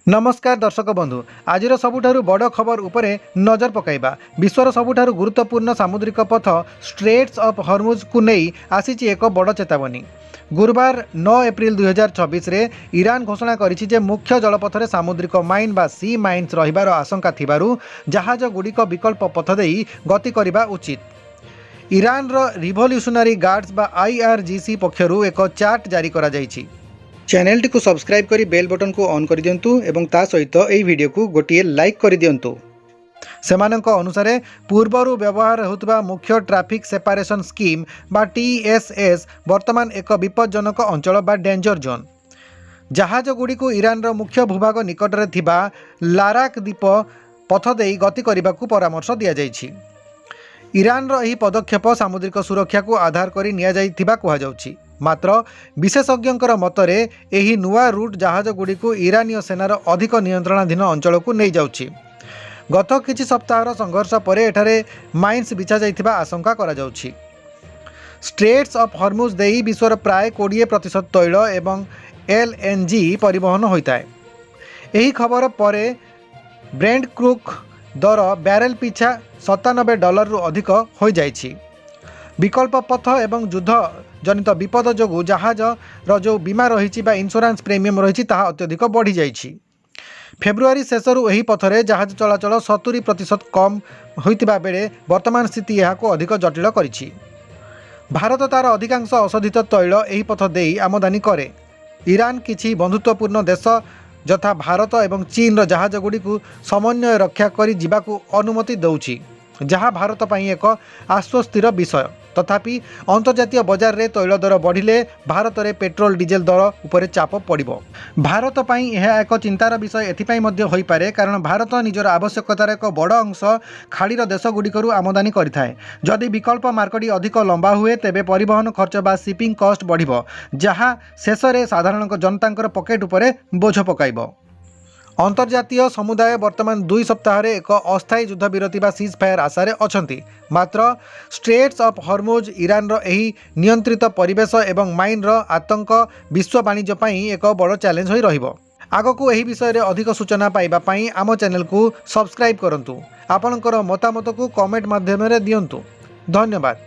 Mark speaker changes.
Speaker 1: नमस्कार दर्शक बंधु आज सबुठारु बड़ खबर उपरे नजर पकाइबा। विश्वर सबुठारु गुरुत्वपूर्ण सामुद्रिक पथ स्ट्रेट्स ऑफ हॉर्मुज को नहीं आसीची एक बड़ चेतावनी। गुरुवार 9 एप्रिल 2026 रे ईरान घोषणा करिछि जे मुख्य जलपथरे सामुद्रिक माइन बा सी माइन्स रहिबार आशंका थिबारु जहाज गुड़िक विकल्प पथ देई गति करिबा उचित। ईरान रो रिवोल्यूशनरी गार्ड्स बा IRGC पक्षरु एक चार्ट जारी करा जाइछि। चैनल टी को सब्सक्राइब करी बेल बटन को ऑन कर दियंतु एवं ता सहित एई वीडियो को गोटिए लाइक कर दियंतु। सेमानंक अनुसार पूर्वरु व्यवहार होतबा मुख्य ट्रैफिक सेपरेशन स्कीम बा TSS वर्तमान एक विपज्जनक अंचल बा डेंजर जोन। जहाज गुड़ी को ईरान रो मुख्य भूभाग निकट रे थिबा लाराक द्वीप पथ देई गति करने को परामर्श दिया जाइछि। ईरान रो एही पदक्षेप सामुद्रिक सुरक्षा को आधार करी निया जाइथिबा कुहा जाउछि। मात्र विशेषज्ञंकर मतरे एही नुआ रूट जहाज गुड़ी को ईरानीय सेनार अधिक नियंत्रणाधीन अंचल को नहीं जाउछि। गत किछि सप्ताहर संघर्ष पर एठारे माइन्स बिछा जाइथिबा आशंका करा जाउछि। स्ट्रेट्स ऑफ हॉर्मुज देई विश्वर प्राय 20% तैल एवं LNG परिवहन होता है। एही खबर पर ब्रेंट क्रूक दर बैरेल पिछा $97 रु अधिक हो जाइछि। विकल्प पथ एवं युद्ध जनित विपद जोगु जहाज जो बीमा रही इंश्योरेंस प्रीमियम रही अत्यधिक बढ़ी जाइछि। फेब्रुआरी शेषरु एही पथरे जहाज चलाचल 70% कम होइतिबा बेले वर्तमान स्थिति यहाको अधिक जटिल करिछि। भारत तार अधिकांश अशोधित तैल एही पथ देई आमदानी करे। ईरान किछि बंधुत्वपूर्ण देश यथा भारत एवं चीन जहाज गुड़ी को समन्वय रक्षा करी जिबाकू अनुमति दौछि, जहाँ भारत पई एक आश्वस्तिर विषय। तथापि अंतर्जातीय बजार रे तैल दर बढ़िले भारत रे पेट्रोल डीजेल दर उपरे चाप पड़िबो। भारत पई यह एक चिंतार विषय एथिपाई मध्य होई पारे कारण भारत निजर आवश्यकतार एक बड़ अंश खाड़ीर देश गुड़िकरू आमदानी करिथाए। जदि विकल्प मार्केट अधिक लंबा हुए तेबे परिवहन खर्च बा शिपिंग कॉस्ट बढ़िबो, जहाँ शेष में साधारण जनतांकर पकेट उपरे बोझ पकाइबो। अंतर्जातीय समुदाय वर्तमान 2 सप्ताह एक अस्थायी युद्ध विरति बा सीज फायर आशारे अछंती। मात्र स्ट्रेट्स ऑफ हॉर्मुज ईरान रो एही नियंत्रित परिवेश एवं माइन रो आतंक विश्व वाणिज्य पई एक बड़ चैलेंज होई रहिबो। आगकू एही विषय रे अधिक सूचना पाइबा पई आम चैनल को सब्सक्राइब करंतु। आपनकर मतामत को कमेंट माध्यम रे दियंतु। धन्यवाद।